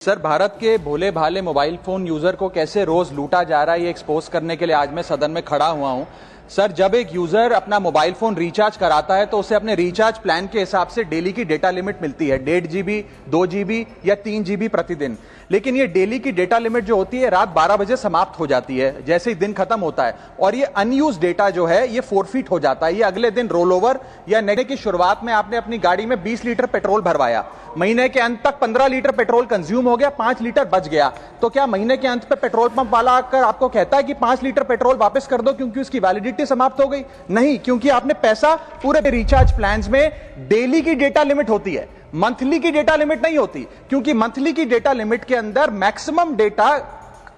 Sir, Bharat के भोले भाले mobile phone user को कैसे रोज लूटा जा रहा है, ये एक्सपोज करने के लिए आज मैं सदन में खड़ा हुआ हूं। सर, जब एक यूजर अपना मोबाइल फोन रिचार्ज कराता है तो उसे अपने रिचार्ज प्लान के हिसाब से डेली की डेटा लिमिट मिलती है, 1.5 GB, 2 GB या 3 GB प्रतिदिन। लेकिन ये डेली की डेटा लिमिट जो होती है रात 12 बजे समाप्त हो जाती है, जैसे ही दिन खत्म होता है, और ये अनयूज डेटा जो है ये फोरफीट हो जाता है। ये अगले दिन रोल ओवर या महीने की शुरुआत में आपने अपनी गाड़ी में 20 लीटर पेट्रोल भरवाया, महीने के अंत तक 15 लीटर पेट्रोल कंज्यूम हो गया, 5 लीटर बच गया, तो क्या महीने के अंत पे पेट्रोल पंप वाला आकर आपको कहता है कि 5 लीटर पेट्रोल वापस कर दो क्योंकि उसकी वैलिडिटी समाप्त हो गई? नहीं, क्योंकि आपने पैसा पूरे रिचार्ज प्लान्स में डेली की डेटा लिमिट होती है, मंथली की डेटा लिमिट नहीं होती, क्योंकि मंथली की डेटा लिमिट के अंदर मैक्सिमम डेटा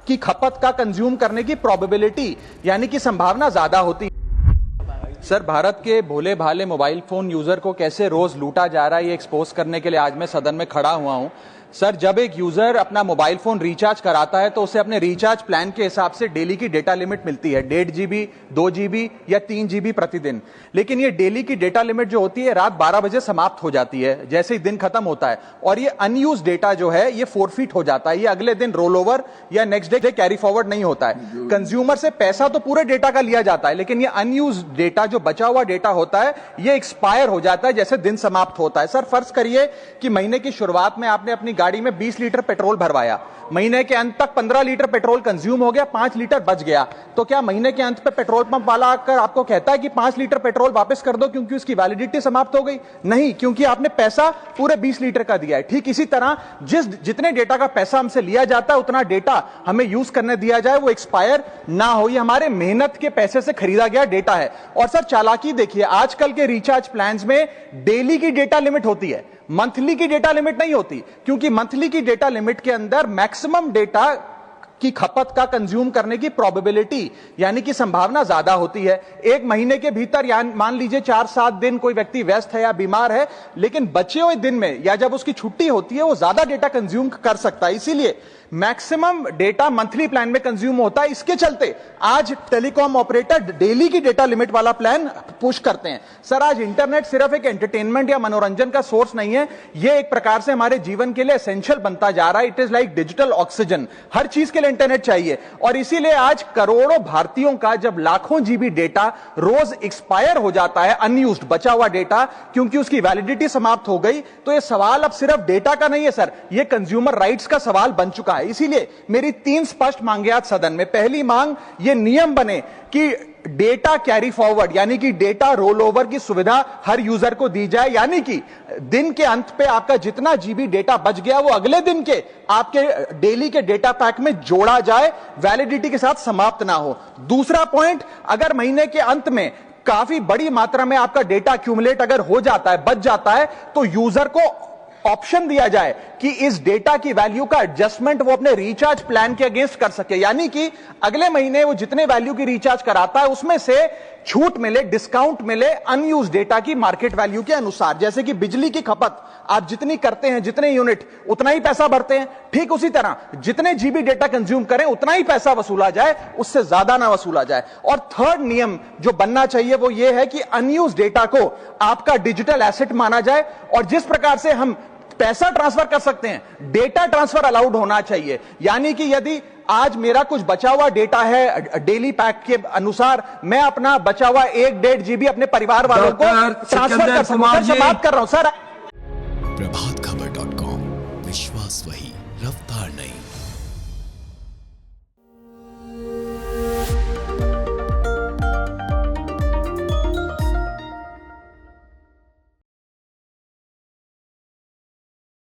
की खपत का कंज्यूम करने की प्रोबेबिलिटी यानी कि संभावना ज्यादा होती है। सर, भारत के भोले भाले मोबाइल फोन यूजर को कैसे रोज लूटा जा रहा है, ये एक्सपोज करने के लिए आज मैं सदन में खड़ा हुआ हूं। सर, जब एक यूजर अपना मोबाइल फोन रिचार्ज कराता है तो उसे अपने रिचार्ज प्लान के हिसाब से डेली की डेटा लिमिट मिलती है, 1.5 GB, 2 GB या 3 GB प्रतिदिन। लेकिन ये डेली की डेटा लिमिट जो होती है रात 12 बजे समाप्त हो जाती है, जैसे ही दिन खत्म होता है, और ये अनयूज डेटा जो है ये फोरफीट हो जाता है। ये अगले दिन रोल ओवर या नेक्स्ट डे कैरी फॉरवर्ड नहीं होता है। कंज्यूमर से पैसा तो पूरे डेटा का लिया जाता है, लेकिन ये अनयूज डेटा, जो बचा हुआ डेटा होता है, ये एक्सपायर हो जाता है जैसे दिन समाप्त होता है। सर, फर्ज करिए कि महीने की शुरुआत में आपने अपनी गाड़ी में 20 लीटर पेट्रोल भरवाया, महीने के अंत तक 15 लीटर पेट्रोल कंज्यूम हो गया, 5 लीटर बच गया, तो क्या महीने के अंत पे पेट्रोल पंप वाला आकर आपको कहता है कि 5 लीटर पेट्रोल वापस कर दो क्योंकि उसकी वैलिडिटी समाप्त हो गई? नहीं, क्योंकि आपने पैसा पूरे 20 लीटर का दिया है। ठीक इसी तरह जितने डेटा का पैसा हमसे लिया जाता है उतना डेटा हमें यूज करने दिया जाए, वो एक्सपायर ना हो। ये हमारे मेहनत के पैसे से खरीदा गया डेटा है। और सर, चालाकी देखिए, आजकल के रिचार्ज प्लान्स में डेली की डेटा लिमिट होती है, मंथली की डेटा लिमिट नहीं होती, क्योंकि मंथली की डेटा लिमिट के अंदर मैक्सिमम डेटा की खपत का कंज्यूम करने की प्रोबेबिलिटी यानी कि संभावना ज्यादा होती है। एक महीने के भीतर या मान लीजिए 4-7 दिन कोई व्यक्ति व्यस्त है या बीमार है, लेकिन बचे हुए दिन में या जब उसकी छुट्टी होती है वो ज्यादा डेटा कंज्यूम कर सकता है। इसीलिए मैक्सिमम डेटा मंथली प्लान में कंज्यूम होता है। इसके चलते आज टेलीकॉम ऑपरेटर डेली की डेटा लिमिट वाला प्लान पुश करते हैं। सर, आज इंटरनेट सिर्फ एक एंटरटेनमेंट या मनोरंजन का सोर्स नहीं है, यह एक प्रकार से हमारे जीवन के लिए एसेंशियल बनता जा रहा है। It is like digital oxygen. हर चीज के लिए इंटरनेट चाहिए, और इसीलिए आज करोड़ों भारतीयों का जब लाखों जीबी डेटा रोज एक्सपायर हो जाता है, अनयूज्ड बचा हुआ डेटा, क्योंकि उसकी वैलिडिटी समाप्त हो गई, तो यह सवाल अब सिर्फ डेटा का नहीं है सर, यह कंज्यूमर राइट्स का सवाल बन चुका है। इसीलिए मेरी 3 स्पष्ट मांगे आज सदन में। पहली मांग, यह नियम बने कि डेटा कैरी फॉरवर्ड यानी कि डेटा रोल ओवर की सुविधा हर यूजर को दी जाए, यानी कि दिन के अंत पे आपका जितना जीबी डेटा बच गया वो अगले दिन के आपके डेली के डेटा पैक में जोड़ा जाए, वैलिडिटी के साथ समाप्त ना हो। दूसरा पॉइंट, अगर महीने के अंत में काफी बड़ी मात्रा में आपका डेटा एक्यूमुलेट अगर हो जाता है, बच जाता है, तो यूजर को ऑप्शन दिया जाए कि इस डेटा की वैल्यू का एडजस्टमेंट वो अपने रिचार्ज प्लान के अगेंस्ट कर सके, यानी कि अगले महीने वो जितने वैल्यू की रिचार्ज कराता है उसमें से छूट मिले, डिस्काउंट मिले अनयूज डेटा की मार्केट वैल्यू के अनुसार। जैसे कि बिजली की खपत आप जितनी करते हैं, जितने यूनिट, उतना ही पैसा भरते हैं, ठीक उसी तरह जितने जीबी डेटा कंज्यूम करें उतना ही पैसा वसूला जाए, उससे ज्यादा ना वसूला जाए। और थर्ड नियम जो बनना चाहिए वो ये है कि अनयूज डेटा को आपका डिजिटल एसेट माना जाए, और जिस प्रकार से हम पैसा ट्रांसफर कर सकते हैं, डेटा ट्रांसफर अलाउड होना चाहिए। यानी कि यदि आज मेरा कुछ बचा हुआ डेटा है डेली पैक के अनुसार, मैं अपना बचा हुआ 1-1.5 GB अपने परिवार वालों को ट्रांसफर कर सकूं। सर, बात कर रहा हूं सर। प्रभातखबर.com, विश्वास वही, रफ्तार नहीं।